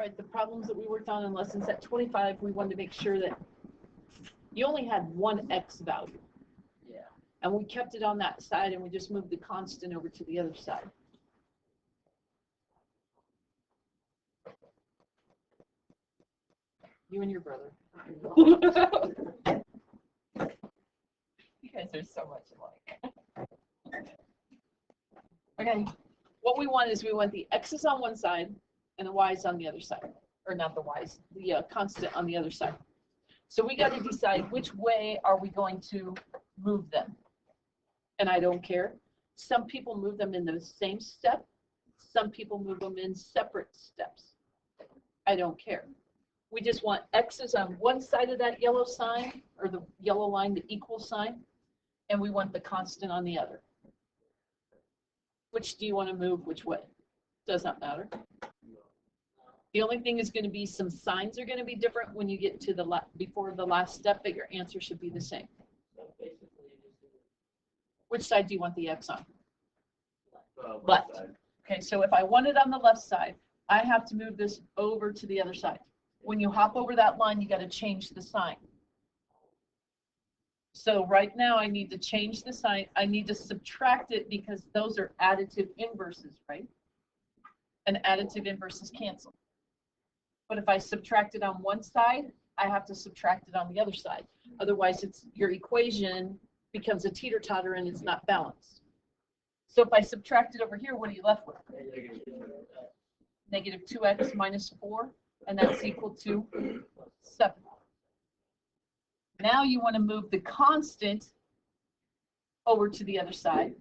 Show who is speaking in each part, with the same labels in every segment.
Speaker 1: right, the problems that we worked on in lesson set 25, we wanted to make sure that you only had one x value.
Speaker 2: Yeah.
Speaker 1: And we kept it on that side and we just moved the constant over to the other side. You and your brother.
Speaker 2: You guys are so much alike.
Speaker 1: Okay, what we want is we want the x's on one side and the y's on the other side. Or not the y's, the constant on the other side. So we got to decide which way are we going to move them. And I don't care. Some people move them in the same step. Some people move them in separate steps. I don't care. We just want x's on one side of that yellow sign, or the yellow line, the equal sign, and we want the constant on the other. Which do you want to move which way? Does not matter. The only thing is going to be some signs are going to be different when you get to the before the last step, but your answer should be the same.
Speaker 3: So basically,
Speaker 1: Which side do you want the x on?
Speaker 3: left
Speaker 1: Left.
Speaker 3: side.
Speaker 1: Okay, so if I want it on the left side, I have to move this over to the other side. When you hop over that line, you got to change the sign. So right now I need to change the sign. I need to subtract it because those are additive inverses, right? And additive inverses cancel. But if I subtract it on one side, I have to subtract it on the other side. Otherwise, your equation becomes a teeter-totter and it's not balanced. So if I subtract it over here, what are you left with? Negative 2x minus 4, and that's equal to 7. Now you want to move the constant over to the other side.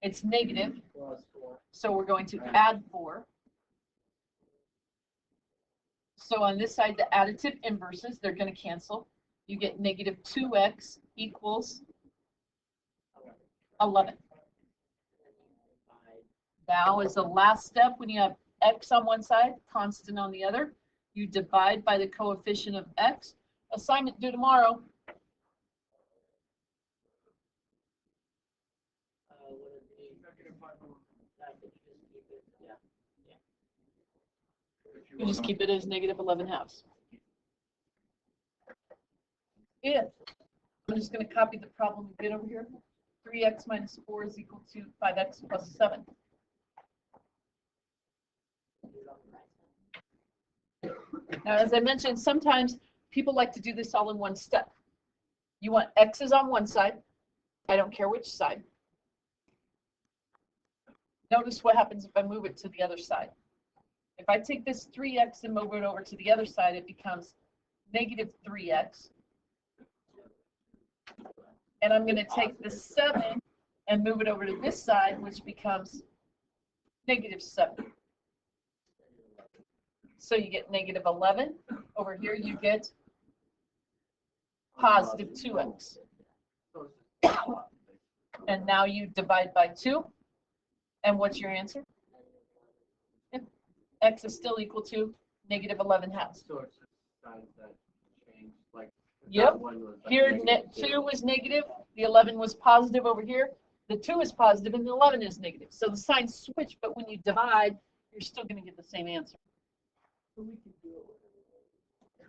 Speaker 1: It's negative,
Speaker 3: Plus 4.
Speaker 1: so we're going to add 4. So on this side, the additive inverses, they're going to cancel. You get negative 2x equals 11. Now is the last step when you have x on one side, constant on the other. You divide by the coefficient of x. Assignment due tomorrow.
Speaker 3: Would it be that you just keep it? Yeah.
Speaker 1: You just keep it as negative 11 halves. If, I'm just going to copy the problem we did over here. 3x minus 4 is equal to 5x plus 7. Now, as I mentioned, sometimes people like to do this all in one step. You want x's on one side. I don't care which side. Notice what happens if I move it to the other side. If I take this 3x and move it over to the other side, it becomes negative 3x. And I'm going to take the 7 and move it over to this side, which becomes negative 7. So you get negative 11. Over here you get positive 2x. And now you divide by 2. And what's your answer? X is still equal to negative 11 halves.
Speaker 3: So it's just signs that change, like.
Speaker 1: Yep.
Speaker 3: One was like
Speaker 1: Here,
Speaker 3: negative
Speaker 1: 2 was negative, the 11 was positive over here. The 2 is positive and the 11 is negative. So the signs switch, but when you divide, you're still going to get the same answer.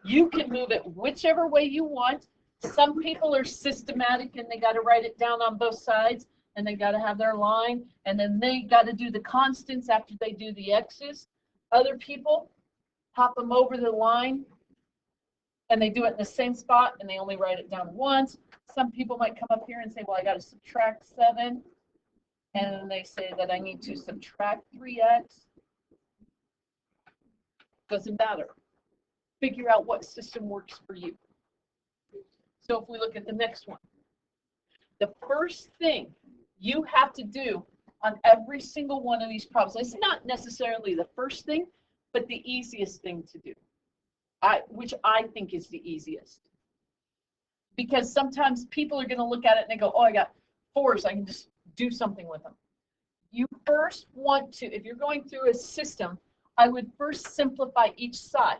Speaker 1: You can move it whichever way you want. Some people are systematic and they got to write it down on both sides and they got to have their line and then they got to do the constants after they do the x's. Other people hop them over the line and they do it in the same spot and they only write it down once. Some people might come up here and say, well, I got to subtract 7. And then they say that I need to subtract 3x. Doesn't matter. Figure out what system works for you. So if we look at the next one, the first thing you have to do on every single one of these problems, it's not necessarily the first thing, but the easiest thing to do, which I think is the easiest. Because sometimes people are going to look at it and they go, oh, I got 4s, I can just do something with them. You first want to, if you're going through a system, I would first simplify each side.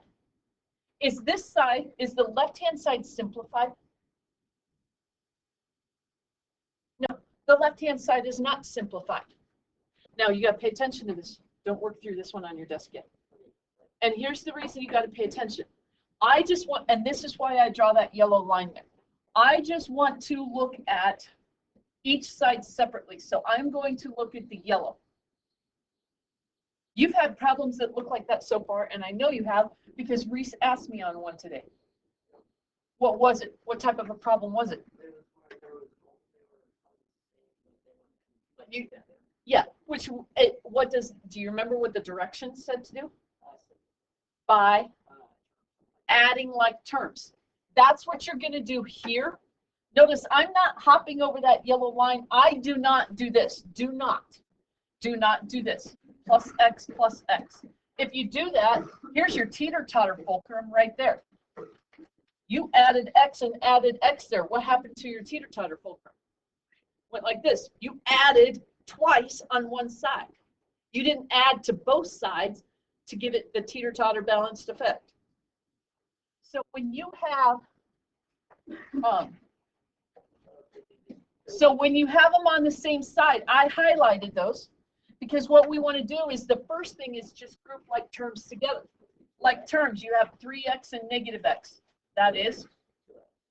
Speaker 1: Is this side, is the left-hand side simplified? No, the left-hand side is not simplified. Now, you got to pay attention to this. Don't work through this one on your desk yet. And here's the reason you got to pay attention. I just want, and this is why I draw that yellow line there. I just want to look at each side separately. So I'm going to look at the yellow. You've had problems that look like that so far, and I know you have because Reese asked me on one today. What was it? What type of a problem was it? Yeah, do you remember what the directions said to do? By adding like terms. That's what you're going to do here. Notice I'm not hopping over that yellow line. I do not do this. Do not do this. Plus x plus x. If you do that, here's your teeter-totter fulcrum right there. You added x and added x there. What happened to your teeter-totter fulcrum? Went like this. You added twice on one side. You didn't add to both sides to give it the teeter-totter balanced effect. So when you have them on the same side, I highlighted those because what we want to do is the first thing is just group like terms together. Like terms, you have 3x and negative x. That is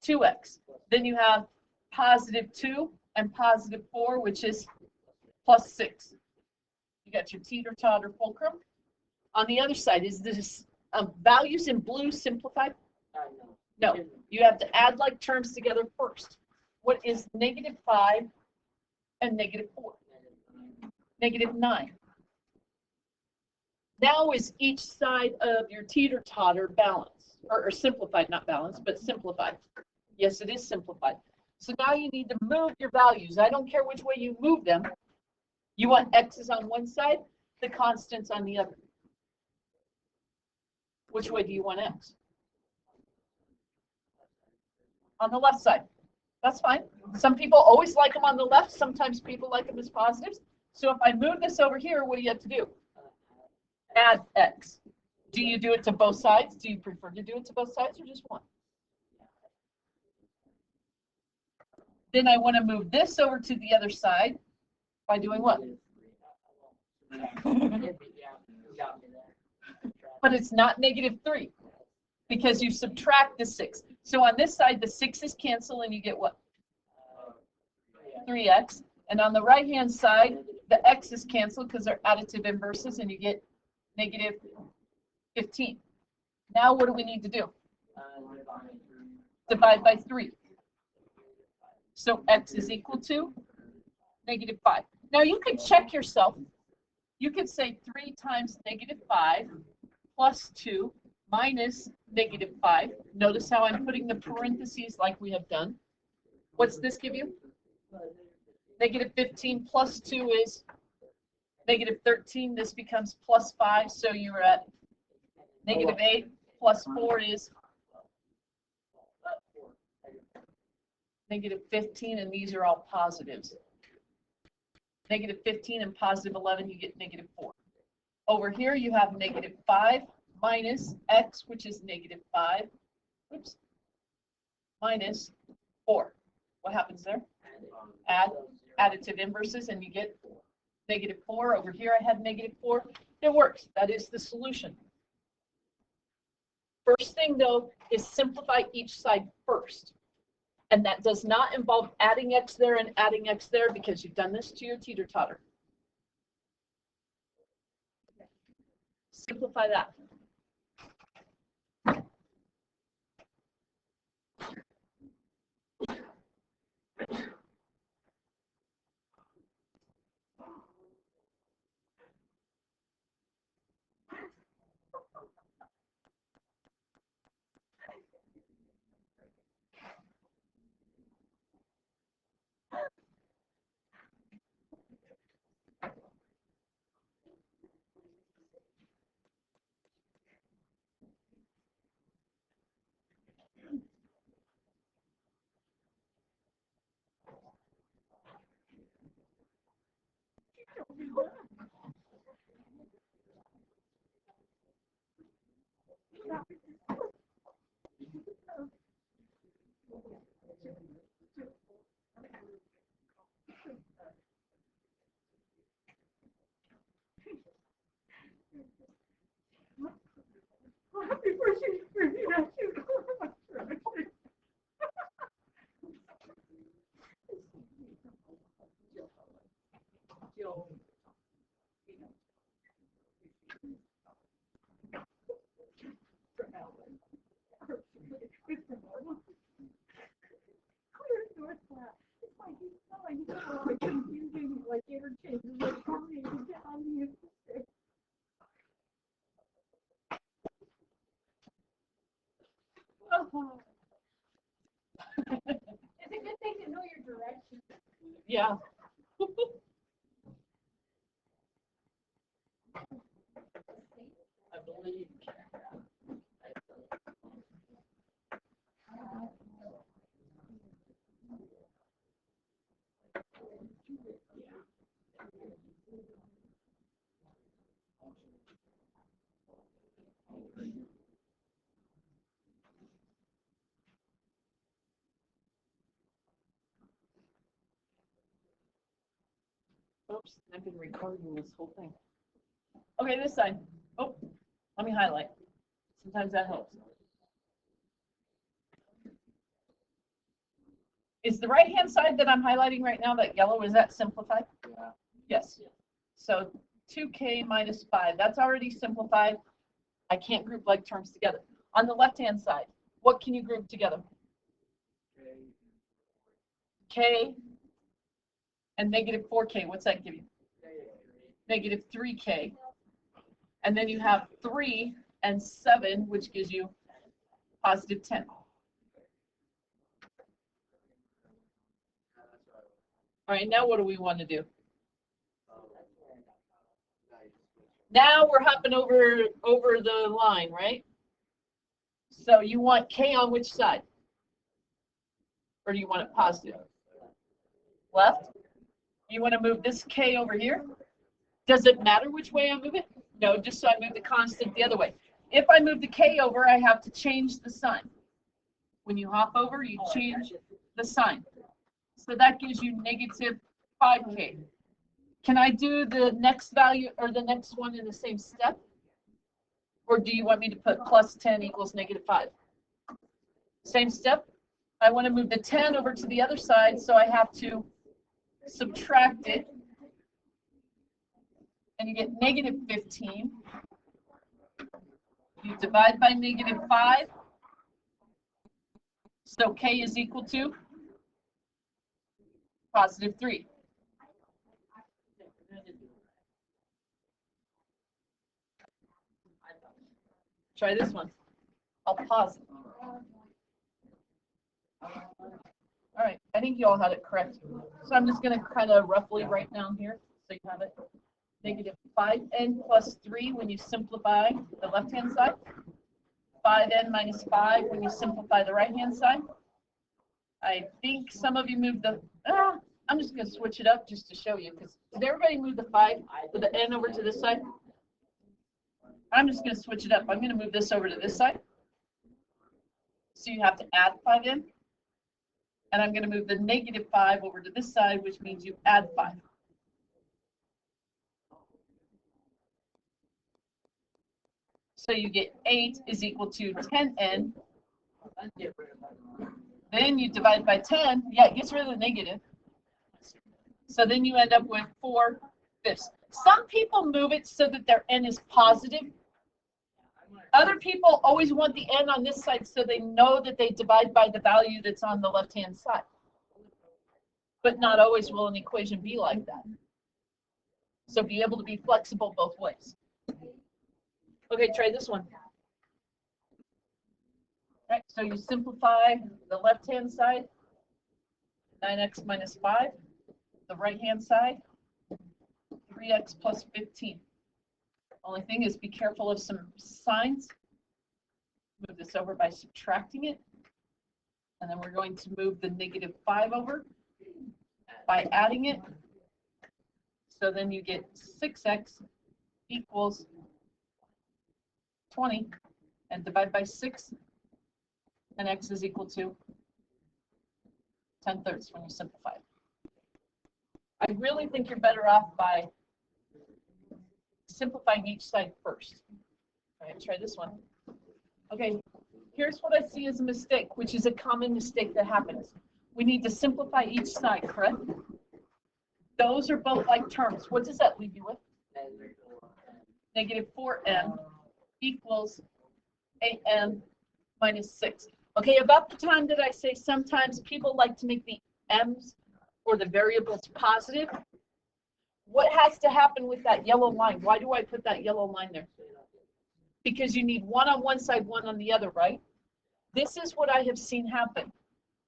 Speaker 1: 2x. Then you have positive 2 and positive 4, which is plus 6. You got your teeter-totter fulcrum. On the other side, is this values in blue simplified? No, you have to add like terms together first. What is negative 5 and negative 4? Negative 9. Now is each side of your teeter-totter balanced, or simplified, not balanced, but simplified. Yes, it is simplified. So now you need to move your values. I don't care which way you move them. You want x's on one side, the constants on the other. Which way do you want x? On the left side. That's fine. Some people always like them on the left. Sometimes people like them as positives. So if I move this over here, what do you have to do? Add x. Do you do it to both sides? Do you prefer to do it to both sides or just one? Then I want to move this over to the other side by doing what? But it's not negative 3 because you subtract the 6. So on this side, the 6's cancel and you get what? 3x. And on the right-hand side, the x's cancel because they're additive inverses and you get negative 15. Now what do we need to do? Divide by 3. So x is equal to negative 5. Now you could check yourself. You could say 3 times negative 5 plus 2 minus negative 5. Notice how I'm putting the parentheses like we have done. What's this give you? Negative 15 plus 2 is negative 13. This becomes plus 5. So you're at negative 8 plus 4 is negative 15, and these are all positives. Negative 15 and positive 11, you get negative 4. Over here, you have negative 5 minus x, which is negative 5, oops, minus 4. What happens there? Add additive inverses, and you get negative 4. Over here, I had negative 4. It works. That is the solution. First thing, though, is simplify each side first. And that does not involve adding x there and adding x there because you've done this to your teeter-totter. Simplify that.
Speaker 4: It's a good thing to know your direction.
Speaker 1: Yeah.
Speaker 3: I believe.
Speaker 1: Oops, I've been recording this whole thing. Okay, this side. Oh, let me highlight. Sometimes that helps. Is the right-hand side that I'm highlighting right now, that yellow, is that simplified?
Speaker 3: Yeah.
Speaker 1: Yes. So 2k minus 5, that's already simplified. I can't group like terms together. On the left-hand side, what can you group together? K and negative 4k, what's that give you? Negative 3k. And then you have 3 and 7, which gives you positive 10. All right, now what do we want to do? Now we're hopping over the line, right? So you want k on which side? Or do you want it positive? Left? You want to move this k over here? Does it matter which way I move it? No, just so I move the constant the other way. If I move the k over, I have to change the sign. When you hop over, you change the sign. So that gives you negative 5k. Can I do the next value or the next one in the same step? Or do you want me to put plus 10 equals negative 5? Same step. I want to move the 10 over to the other side, so I have to subtract it. And you get negative 15. You divide by negative 5. So k is equal to positive 3. Try this one. I'll pause it. All right, I think you all had it correct. So I'm just going to kind of roughly write down here so you have it. Negative 5n plus 3 when you simplify the left-hand side. 5n minus 5 when you simplify the right-hand side. I think some of you moved the, I'm just going to switch it up just to show you, because did everybody move the 5 with the n over to this side? I'm just going to switch it up. I'm going to move this over to this side. So you have to add 5n. And I'm going to move the negative 5 over to this side, which means you add 5. So you get 8 is equal to 10n. Then you divide by 10. Yeah, it gets rid of the negative. So then you end up with 4/5. Some people move it so that their n is positive. Other people always want the n on this side so they know that they divide by the value that's on the left-hand side. But not always will an equation be like that. So be able to be flexible both ways. Okay, try this one. All right, so you simplify the left-hand side, 9x minus 5. The right-hand side, 3x plus 15. Only thing is be careful of some signs. Move this over by subtracting it. And then we're going to move the negative 5 over by adding it. So then you get 6x equals 20. And divide by 6. And x is equal to 10/3 when you simplify it. I really think you're better off by simplifying each side first. All right, try this one. Okay, here's what I see as a mistake, which is a common mistake that happens. We need to simplify each side, correct? Those are both like terms. What does that leave you with? Negative 4n equals 8n minus 6. Okay, about the time that I say sometimes people like to make the m's or the variables positive. What has to happen with that yellow line? Why do I put that yellow line there? Because you need one on one side, one on the other, right? This is what I have seen happen.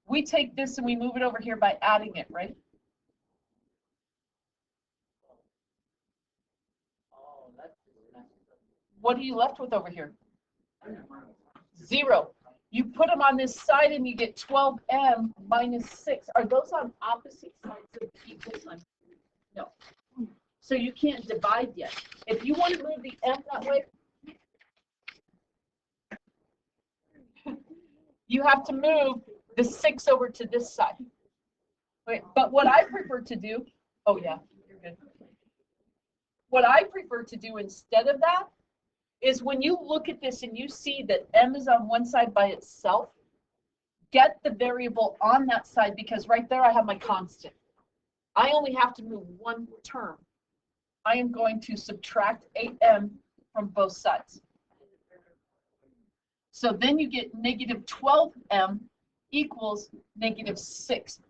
Speaker 1: We take this and we move it over here by adding it, right?
Speaker 3: Oh, that's.
Speaker 1: What are you left with over here? 0. You put them on this side and you get 12m minus 6. Are those on opposite sides of the equal sign? No. So you can't divide yet. If you want to move the m that way, you have to move the 6 over to this side. Wait, but what I prefer to do, oh yeah, you're good. What I prefer to do instead of that is when you look at this and you see that m is on one side by itself, get the variable on that side because right there I have my constant. I only have to move one term. I am going to subtract 8m from both sides. So then you get negative 12m equals negative 6.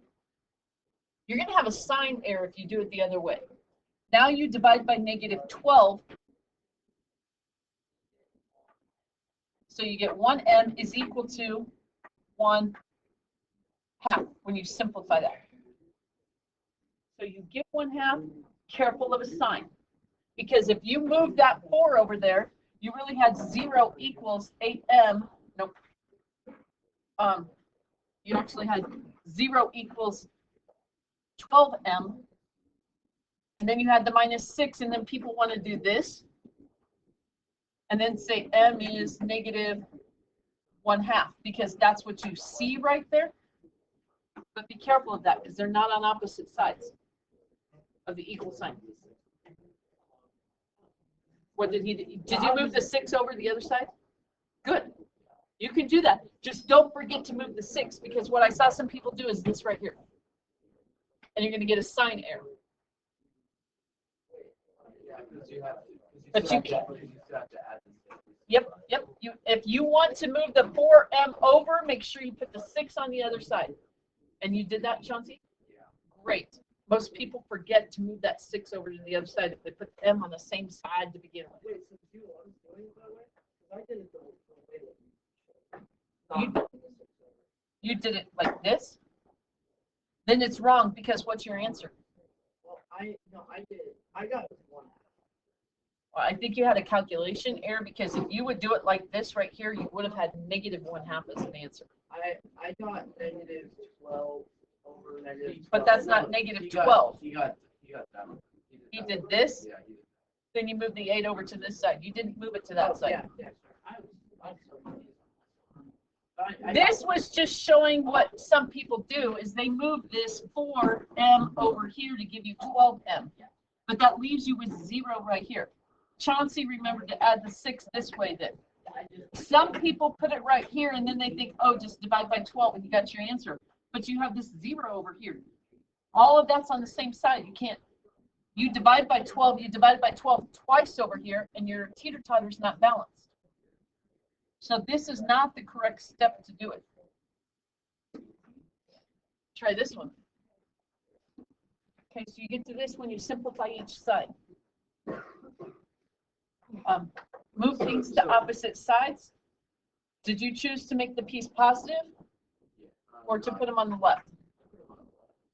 Speaker 1: You're going to have a sign error if you do it the other way. Now you divide by negative 12. So you get 1m is equal to 1/2 when you simplify that. So you get 1/2, careful of a sign. Because if you move that 4 over there, you really had 0 equals 8m. Nope. You actually had 0 equals 12m. And then you had the minus 6, and then people want to do this. And then say m is negative 1/2, because that's what you see right there. But be careful of that, because they're not on opposite sides of the equal sign. What did you move the 6 over the other side? Good. You can do that. Just don't forget to move the 6, because what I saw some people do is this right here. And you're going to get a sign error. But you can't. Yep. If you want to move the 4m over, make sure you put the 6 on the other side. And you did that, Chauncey? Yeah. Great. Most people forget to move that 6 over to the other side if they put m on the same side to begin with.
Speaker 3: Wait, so do you want us doing it that way? Because I did it the way that
Speaker 1: You did it like this? Then it's wrong, because what's your answer?
Speaker 3: Well, I did it. I got it 1/2.
Speaker 1: Well, I think you had a calculation error, because if you would do it like this right here, you would have had negative 1/2 as an answer.
Speaker 3: I got negative 12 over negative 12.
Speaker 1: But that's not negative 12.
Speaker 5: You got that one.
Speaker 1: You did this,
Speaker 5: Yeah, you did.
Speaker 1: then you moved the 8 over to this side. You didn't move it to that side.
Speaker 3: Yeah. I'm so confused.
Speaker 1: This was just showing what some people do is they move this 4m over here to give you 12m. But that leaves you with 0 right here. Chauncey remembered to add the 6 this way then. Some people put it right here and then they think, oh, just divide by 12 and you got your answer. But you have this 0 over here. All of that's on the same side. You can't. You divide by 12, you divide by 12 twice over here and your teeter-totter's not balanced. So this is not the correct step to do it. Try this one. Okay, so you get to this when you simplify each side. Move things to opposite sides. Did you choose to make the piece positive or to put them on the left?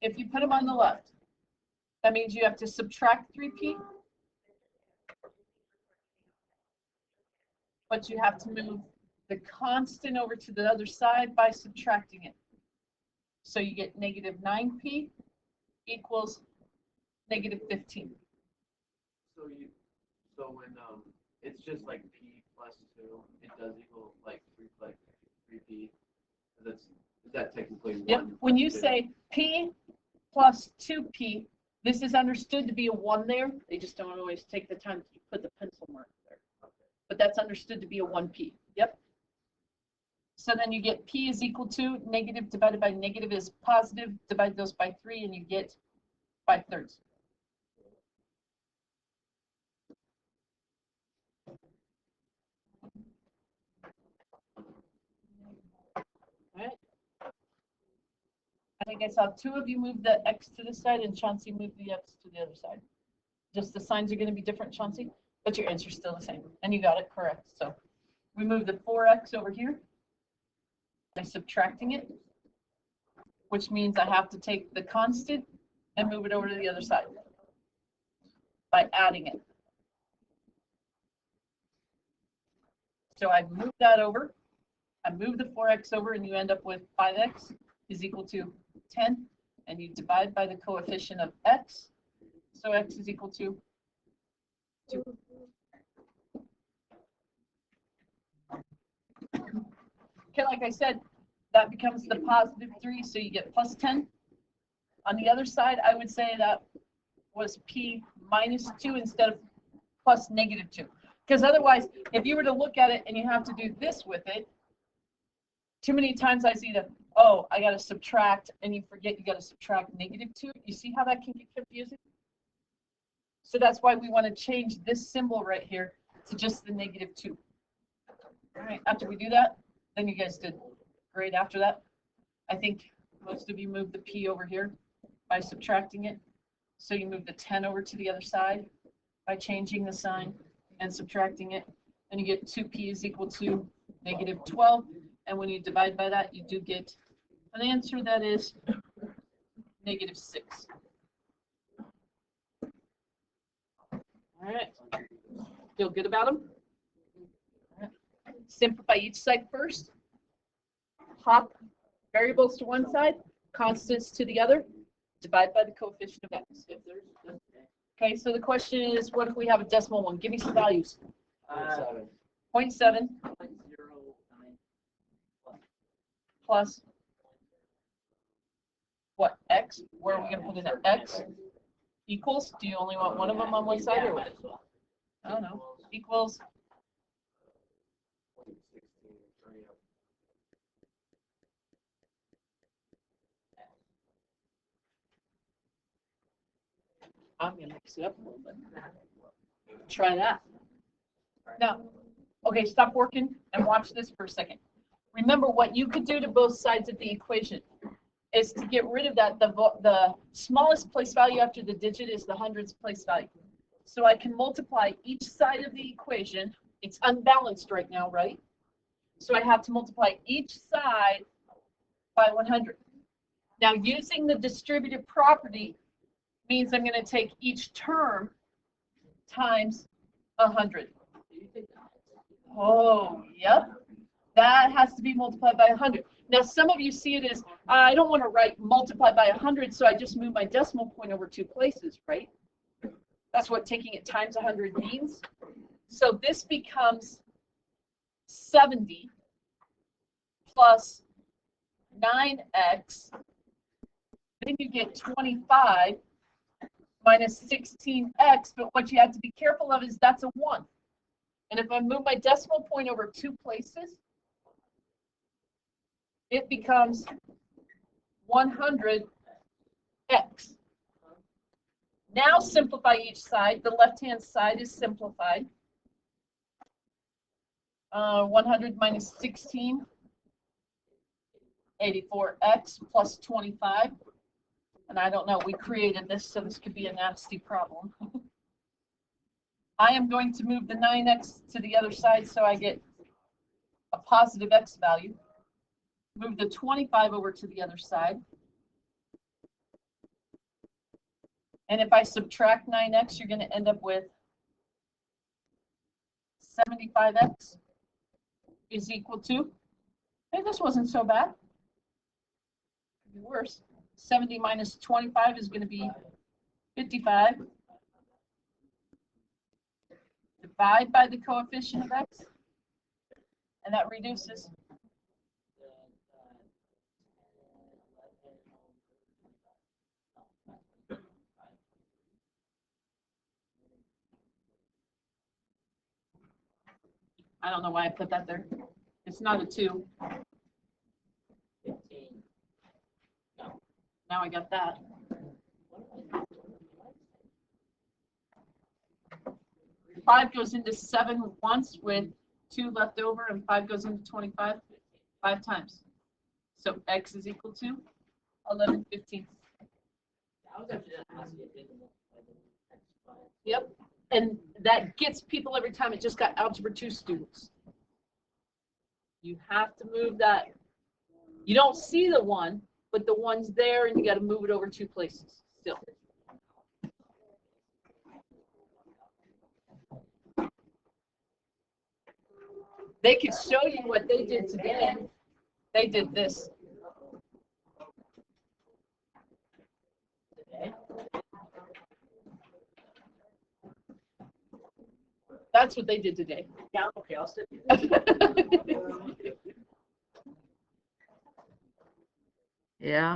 Speaker 1: If you put them on the left, that means you have to subtract 3p. But you have to move the constant over to the other side by subtracting it. So you get negative 9p equals negative 15.
Speaker 5: So when it's just like p plus 2, it does equal like 3p. Is that technically 1?
Speaker 1: Yep. When you say p plus 2p, this is understood to be a 1 there. They just don't always take the time to put the pencil mark there.
Speaker 5: Okay.
Speaker 1: But that's understood to be a 1p. Yep. So then you get p is equal to negative divided by negative is positive. Divide those by 3 and you get 5/3. All right. I think I saw 2 of you move the x to the side and Chauncey moved the x to the other side. Just the signs are gonna be different, Chauncey, but your answer's still the same, and you got it correct, so. We move the 4x over here by subtracting it, which means I have to take the constant and move it over to the other side by adding it. So I move that over, I move the 4x over, and you end up with 5x is equal to 10, and you divide by the coefficient of x, so x is equal to 2. Okay, like I said, that becomes the positive 3, so you get plus 10. On the other side, I would say that was p minus 2 instead of plus negative 2. Because otherwise, if you were to look at it and you have to do this with it, too many times I see the, oh, I got to subtract, and you forget you got to subtract negative 2. You see how that can get confusing? So that's why we want to change this symbol right here to just the negative 2. All right, after we do that, then you guys did great after that. I think most of you moved the p over here by subtracting it. So you move the 10 over to the other side by changing the sign and subtracting it. And you get 2p is equal to negative 12. And when you divide by that, you do get an answer that is negative 6. All right. Feel good about them? All right. Simplify each side first. Hop variables to one side, constants to the other. Divide by the coefficient of x. Okay, so the question is, what if we have a decimal one? Give me some values. 0.7 plus what? X? Where are we going to put in an x? Equals? Do you only want one of them on one side or what? I don't know. Equals. I'm going to mix it up a little bit. Try that. Now, okay, stop working and watch this for a second. Remember what you could do to both sides of the equation is to get rid of that, the smallest place value after the digit is the hundredths place value. So I can multiply each side of the equation. It's unbalanced right now, right? So I have to multiply each side by 100. Now, using the distributive property means I'm going to take each term times 100. Oh, yep. That has to be multiplied by 100. Now, some of you see it as, I don't want to write multiply by 100, so I just move my decimal point over 2 places, right? That's what taking it times 100 means. So this becomes 70 plus 9x. Then you get 25 minus 16x, but what you have to be careful of is that's a 1. And if I move my decimal point over 2 places, it becomes 100x. Now simplify each side. The left-hand side is simplified. 100 minus 16, 84x plus 25. And I don't know, we created this, so this could be a nasty problem. I am going to move the 9x to the other side so I get a positive x value. Move the 25 over to the other side. And if I subtract 9x, you're going to end up with 75x is equal to, hey, this wasn't so bad. Could be worse. 70 minus 25 is going to be 55. Divide by the coefficient of x, and that reduces. I don't know why I put that there. It's not a 2.
Speaker 3: 15.
Speaker 1: Now I got that. Five goes into 7 once with 2 left over, and 5 goes into 25 5 times. So x is equal to 11/15.
Speaker 3: I was actually going to ask you if
Speaker 1: Yep, and that gets people every time. It just got Algebra 2 students. You have to move that. You don't see the one, but the one's there and you got to move it over 2 places still. They could show you what they did today. They did this. That's what they did today.
Speaker 3: Yeah, okay, I'll sit.
Speaker 6: Yeah.